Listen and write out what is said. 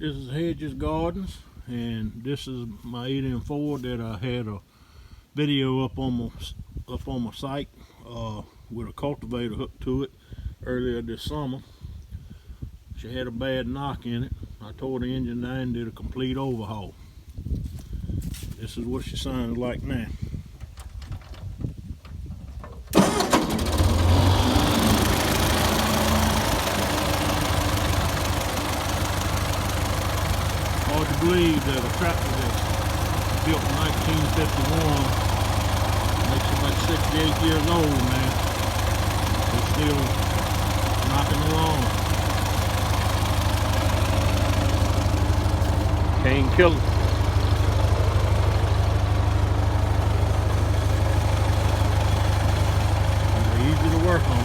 This is Hedges Gardens, and this is my 8M4 that I had a video up on my site with a cultivator hooked to it earlier this summer. She had a bad knock in it. I tore the engine down and did a complete overhaul. This is what she sounds like now. Hard to believe that a tractor that's built in 1951 makes it like 68 years old, man. It's still knocking along. Can't kill it. They're easy to work on.